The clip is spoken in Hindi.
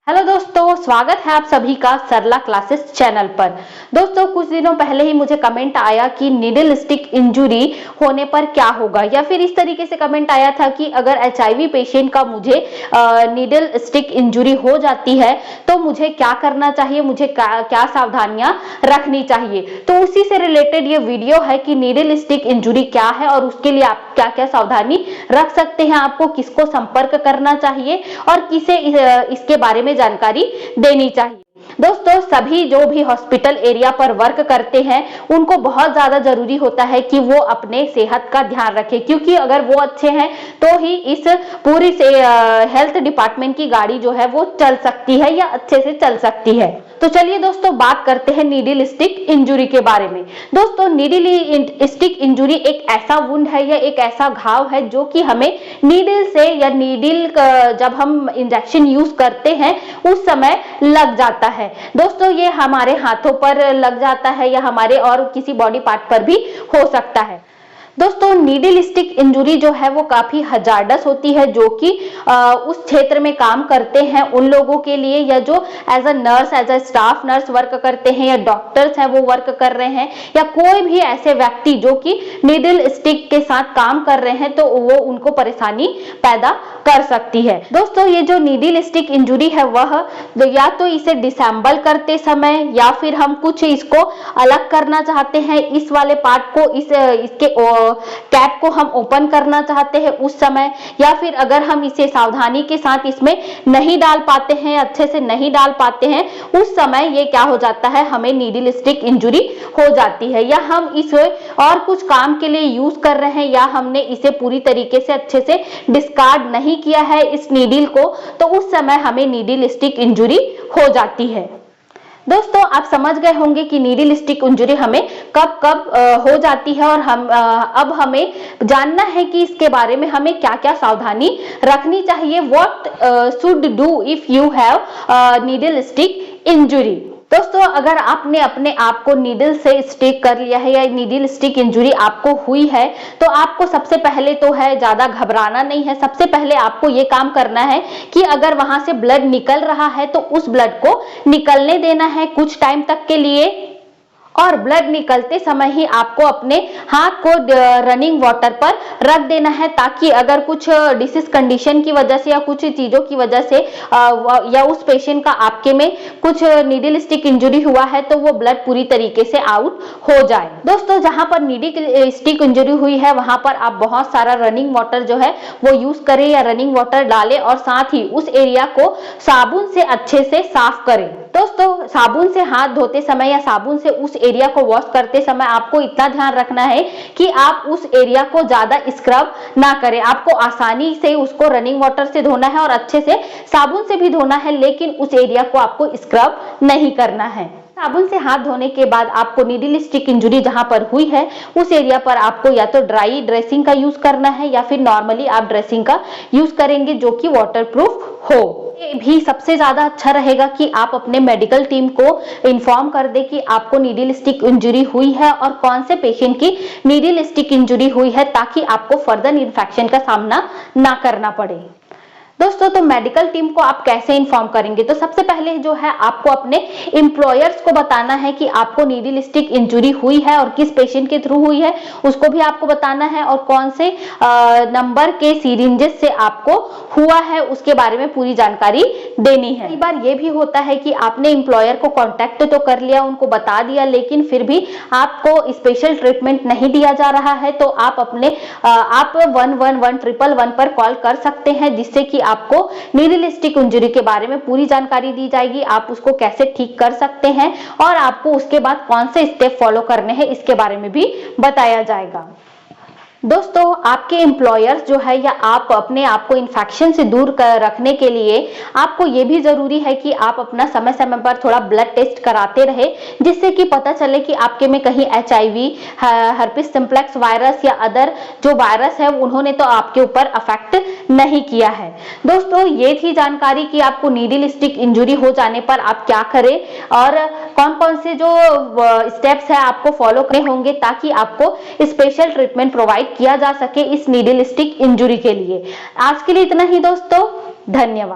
हेलो दोस्तों, स्वागत है आप सभी का सरला क्लासेस चैनल पर। दोस्तों, कुछ दिनों पहले ही मुझे कमेंट आया कि नीडल स्टिक इंजरी होने पर क्या होगा, या फिर इस तरीके से कमेंट आया था कि अगर एचआईवी पेशेंट का मुझे नीडल स्टिक इंजरी हो जाती है तो मुझे क्या करना चाहिए, मुझे क्या सावधानियां रखनी चाहिए। तो उसी से रिलेटेड ये वीडियो है कि नीडल स्टिक इंजरी क्या है और उसके लिए आप क्या क्या सावधानी रख सकते हैं, आपको किसको संपर्क करना चाहिए और किसे इसके बारे में जानकारी देनी चाहिए। दोस्तों, सभी जो भी हॉस्पिटल एरिया पर वर्क करते हैं उनको बहुत ज्यादा जरूरी होता है कि वो अपने सेहत का ध्यान रखें, क्योंकि अगर वो अच्छे हैं तो ही इस पूरी से हेल्थ डिपार्टमेंट की गाड़ी जो है वो चल सकती है या अच्छे से चल सकती है। तो चलिए दोस्तों, बात करते हैं नीडल स्टिक इंजरी के बारे में। दोस्तों, नीडल स्टिक इंजरी एक ऐसा वुंड है या एक ऐसा घाव है जो कि हमें नीडल से या नीडल जब हम इंजेक्शन यूज करते हैं उस समय लग जाता है। दोस्तों, ये हमारे हाथों पर लग जाता है या हमारे और किसी बॉडी पार्ट पर भी हो सकता है। दोस्तों, नीडल स्टिक इंजरी जो है वो काफी हजार्डस होती है, जो कि उस क्षेत्र में काम करते हैं उन लोगों के लिए, या जो as a nurse, as a staff nurse work करते हैं, या डॉक्टर्स हैं वो वर्क कर रहे हैं, या कोई भी ऐसे व्यक्ति जो कि नीडल स्टिक के साथ काम कर रहे हैं, तो वो उनको परेशानी पैदा कर सकती है। दोस्तों, ये जो नीडल स्टिक इंजरी है वह या तो इसे डिसेंबल करते समय, या फिर हम कुछ इसको अलग करना चाहते हैं, इस वाले पार्ट को इसके कैप को हम ओपन करना चाहते हैं उस समय, या फिर अगर हम इसे सावधानी के साथ इसमें नहीं डाल पाते हैं, अच्छे से नहीं डाल पाते हैं, उस समय ये क्या हो जाता है, हमें नीडल स्टिक इंजरी हो जाती है। या हम इसे और कुछ काम के लिए यूज कर रहे हैं, या हमने इसे पूरी तरीके से अच्छे से डिस्कार्ड नहीं किया है इस नीडल को, तो उस समय हमें नीडल स्टिक इंजरी हो जाती है। दोस्तों, आप समझ गए होंगे कि नीडल स्टिक इंजरी हमें कब कब हो जाती है, और अब हमें जानना है कि इसके बारे में हमें क्या क्या सावधानी रखनी चाहिए। What should do if you have needle stick injury. दोस्तों, अगर आपने अपने आप को नीडल से स्टिक कर लिया है या नीडल स्टिक इंजरी आपको हुई है, तो आपको सबसे पहले तो है ज्यादा घबराना नहीं है। सबसे पहले आपको ये काम करना है कि अगर वहां से ब्लड निकल रहा है तो उस ब्लड को निकलने देना है कुछ टाइम तक के लिए, और ब्लड निकलते समय ही आपको अपने हाथ को रनिंग वाटर पर रख देना है, ताकि अगर कुछ डिसीज कंडीशन की वजह से या कुछ चीजों की वजह से या उस पेशेंट का आपके में कुछ नीडल स्टिक इंजरी हुआ है तो वो ब्लड पूरी तरीके से आउट हो जाए। दोस्तों, जहां पर नीडल स्टिक इंजरी हुई है वहां पर आप बहुत सारा रनिंग वाटर जो है वो यूज करें, या रनिंग वाटर डालें, और साथ ही उस एरिया को साबुन से अच्छे से साफ करें। दोस्तों, साबुन से हाथ धोते समय या साबुन से उस एरिया को वॉश करते समय आपको इतना ध्यान रखना है कि आप उस एरिया को ज्यादा स्क्रब ना करें। आपको आसानी से उसको रनिंग वाटर से धोना है और अच्छे से साबुन से भी धोना है, लेकिन उस एरिया को आपको स्क्रब नहीं करना है। साबुन से हाथ धोने के बाद आपको नीडल स्टिक इंजरी जहां पर हुई है उस एरिया पर आपको या तो ड्राई ड्रेसिंग का यूज करना है, या फिर नॉर्मली आप ड्रेसिंग का यूज करेंगे जो कि वाटरप्रूफ हो। ये भी सबसे ज्यादा अच्छा रहेगा कि आप अपने मेडिकल टीम को इन्फॉर्म कर दे कि आपको नीडल स्टिक इंजरी हुई है और कौन से पेशेंट की नीडल स्टिक इंजरी हुई है, ताकि आपको फर्दर इन्फेक्शन का सामना ना करना पड़े। दोस्तों, तो मेडिकल टीम को आप कैसे इन्फॉर्म करेंगे, तो सबसे पहले जो है आपको अपने एम्प्लॉयर्स को बताना है कि आपको नीडल स्टिक इंजरी हुई है और किस पेशेंट के थ्रू हुई है उसको भी आपको बताना है, और कौन से नंबर के सिरिंजेस से आपको हुआ है उसके बारे में पूरी जानकारी देनी है। कई बार ये भी होता है कि आपने एम्प्लॉयर को कॉन्टेक्ट तो कर लिया, उनको बता दिया, लेकिन फिर भी आपको स्पेशल ट्रीटमेंट नहीं दिया जा रहा है, तो आप अपने आप 111 पर कॉल कर सकते हैं, जिससे कि आपको नीडल स्टिक इंजरी के बारे में पूरी जानकारी दी जाएगी, आप उसको कैसे ठीक कर सकते हैं और आपको उसके बाद कौन से स्टेप फॉलो करने हैं इसके बारे में भी बताया जाएगा। दोस्तों, आपके एम्प्लॉयर्स जो है या आप अपने आप को इन्फेक्शन से दूर रखने के लिए आपको ये भी जरूरी है कि आप अपना समय समय पर थोड़ा ब्लड टेस्ट कराते रहे, जिससे कि पता चले कि आपके में कहीं एचआईवी, हर्पिस सिम्प्लेक्स वायरस या अदर जो वायरस है उन्होंने तो आपके ऊपर अफेक्ट नहीं किया है। दोस्तों, ये थी जानकारी कि आपको नीडल स्टिक इंजरी हो जाने पर आप क्या करें और कौन कौन से जो स्टेप्स है आपको फॉलो करने होंगे, ताकि आपको स्पेशल ट्रीटमेंट प्रोवाइड किया जा सके इस नीडल स्टिक इंजरी के लिए। आज के लिए इतना ही दोस्तों, धन्यवाद।